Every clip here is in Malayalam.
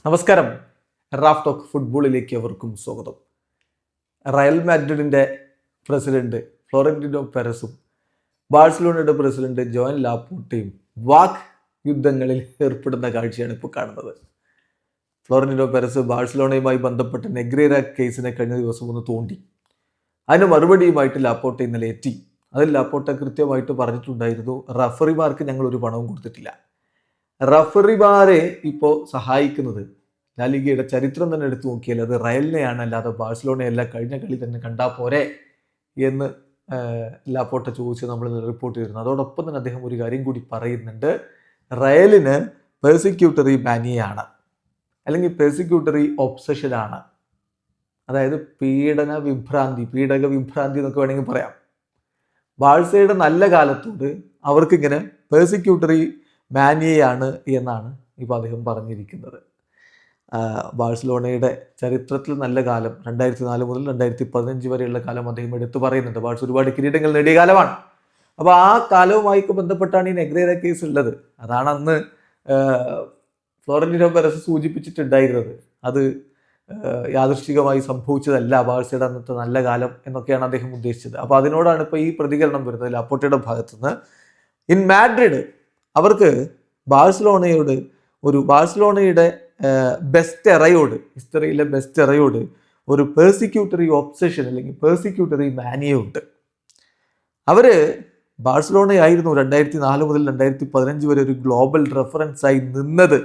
നമസ്കാരം. റാഫ് ടോക്ക് ഫുട്ബോളിലേക്ക് അവർക്കും സ്വാഗതം. റയൽ മാഡ്രിഡിൻ്റെ പ്രസിഡന്റ് ഫ്ലോറന്റിനോ പെരസും ബാഴ്സലോണയുടെ പ്രസിഡന്റ് ജോൻ ലാപ്പോർട്ടയും വാക്ക് യുദ്ധങ്ങളിൽ ഏർപ്പെടുന്ന കാഴ്ചയാണ് ഇപ്പോൾ കാണുന്നത്. ഫ്ലോറന്റിനോ പെരസ് ബാഴ്സലോണയുമായി ബന്ധപ്പെട്ട നെഗ്രേര കേസിനെ കഴിഞ്ഞ ദിവസം ഒന്ന് തോണ്ടി. അതിന് മറുപടിയുമായിട്ട് ലാപ്പോർട്ട ഇന്നലെ എത്തി. അതിൽ ലാപ്പോർട്ട കൃത്യമായിട്ട് പറഞ്ഞിട്ടുണ്ടായിരുന്നു, റഫറിമാർക്ക് ഞങ്ങൾ ഒരു പണവും കൊടുത്തിട്ടില്ല. റഫറിമാരെ ഇപ്പോൾ സഹായിക്കുന്നത് ലാലിഗയുടെ ചരിത്രം തന്നെ എടുത്തു നോക്കിയാൽ അത് റയലിനെയാണ്, അല്ലാതെ ബാഴ്സലോണയല്ല. കഴിഞ്ഞ കളി തന്നെ കണ്ടാൽ പോരെ എന്ന് ലാപ്പോർട്ട ചോദിച്ച് നമ്മൾ റിപ്പോർട്ട് ചെയ്തിരുന്നു. അതോടൊപ്പം തന്നെ അദ്ദേഹം ഒരു കാര്യം കൂടി പറയുന്നുണ്ട്, റയലിന് പെർസിക്യൂട്ടറി മാനിയാണ്, അല്ലെങ്കിൽ പെർസിക്യൂട്ടറി ഒബ്സഷനാണ്. അതായത് പീഡക വിഭ്രാന്തി എന്നൊക്കെ വേണമെങ്കിൽ പറയാം. ബാഴ്സയുടെ നല്ല കാലത്തോട് അവർക്കിങ്ങനെ പെർസിക്യൂട്ടറി മാനിയയാണ് എന്നാണ് ഇപ്പോൾ അദ്ദേഹം പറഞ്ഞിരിക്കുന്നത്. ബാഴ്സലോണയുടെ ചരിത്രത്തിൽ നല്ല കാലം 2004 മുതൽ 2015 വരെയുള്ള കാലം അദ്ദേഹം എടുത്തു പറയുന്നുണ്ട്. ബാഴ്സ ഒരുപാട് കിരീടങ്ങൾ നേടിയ കാലമാണ്. അപ്പോൾ ആ കാലവുമായി ബന്ധപ്പെട്ടാണ് ഈ നെഗ്രേര കേസ് ഉള്ളത്. അതാണ് അന്ന് ഫ്ലോറന്റിനോ പെരസ് സൂചിപ്പിച്ചിട്ടുണ്ടായിരുന്നത്. അത് യാദൃശ്ചികമായി സംഭവിച്ചതല്ല, ബാഴ്സയുടെ അന്നത്തെ നല്ല കാലം എന്നൊക്കെയാണ് അദ്ദേഹം ഉദ്ദേശിച്ചത്. അപ്പോൾ അതിനോടാണ് ഇപ്പോൾ ഈ പ്രതികരണം വരുന്നത് ലാപ്പോർട്ടയുടെ ഭാഗത്തുനിന്ന്. ഇൻ മാഡ്രിഡ് അവർക്ക് ബാഴ്സലോണയുടെ ബെസ്റ്റ് എറയോട്, ഹിസ്റ്ററിയിലെ ബെസ്റ്റ് എറയോട് ഒരു പെർസിക്യൂട്ടറി ഒബ്സഷൻ അല്ലെങ്കിൽ പെർസിക്യൂട്ടറി മാനിയുണ്ട്. അവർ ബാഴ്സലോണയായിരുന്നു 2004 മുതൽ 2015 വരെ ഒരു ഗ്ലോബൽ റെഫറൻസായി നിന്നത്.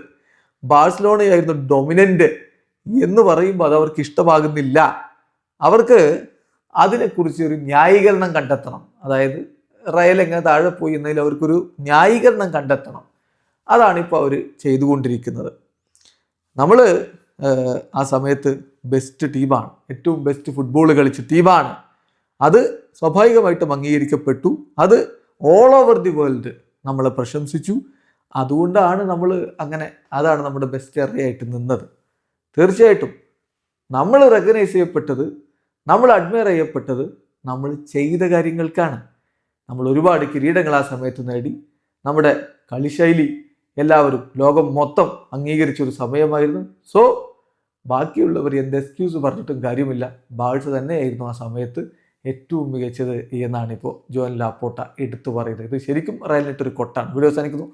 ബാഴ്സലോണയായിരുന്നു ഡൊമിനൻ്റ് എന്ന് പറയുമ്പോൾ അത് അവർക്ക് ഇഷ്ടമാകുന്നില്ല. അവർക്ക് അതിനെക്കുറിച്ച് ഒരു ന്യായീകരണം കണ്ടെത്തണം. അതായത് റയൽ എങ്ങനെ താഴെ പോയി എന്നതിൽ അവർക്കൊരു ന്യായീകരണം കണ്ടെത്തണം. അതാണിപ്പോൾ അവർ ചെയ്തുകൊണ്ടിരിക്കുന്നത്. നമ്മൾ ആ സമയത്ത് ബെസ്റ്റ് ടീമാണ്, ഏറ്റവും ബെസ്റ്റ് ഫുട്ബോൾ കളിച്ച ടീമാണ്. അത് സ്വാഭാവികമായിട്ടും അംഗീകരിക്കപ്പെട്ടു. അത് ഓൾ ഓവർ ദി വേൾഡ് നമ്മളെ പ്രശംസിച്ചു. അതുകൊണ്ടാണ് നമ്മൾ അങ്ങനെ, അതാണ് നമ്മുടെ ബെസ്റ്റ് എറയായിട്ട് നിന്നത്. തീർച്ചയായിട്ടും നമ്മൾ റെക്കഗ്നൈസ് ചെയ്യപ്പെട്ടത്, നമ്മൾ അഡ്മയർ ചെയ്യപ്പെട്ടത് നമ്മൾ ചെയ്ത കാര്യങ്ങൾക്കാണ്. നമ്മൾ ഒരുപാട് കിരീടങ്ങൾ ആ സമയത്ത് നേടി. നമ്മുടെ കളിശൈലി എല്ലാവരും, ലോകം മൊത്തം അംഗീകരിച്ചൊരു സമയമായിരുന്നു. സോ ബാക്കിയുള്ളവർ എന്ത് എക്സ്ക്യൂസ് പറഞ്ഞിട്ടും കാര്യമില്ല, ബാഴ്സ തന്നെയായിരുന്നു ആ സമയത്ത് ഏറ്റവും മികച്ചത് എന്നാണ് ഇപ്പോൾ ജോൻ ലാപ്പോർട്ട എടുത്തു പറയുന്നത്. ഇത് ശരിക്കും റയലിനിട്ടൊരു കൊട്ടാണ്. വീഡിയോ അവസാനിക്കുന്നു.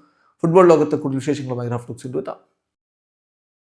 ഫുട്ബോൾ ലോകത്തെ കൂടുതൽ വിശേഷങ്ങളുമായി റാഫ് ടോക്സിൽ എത്താം.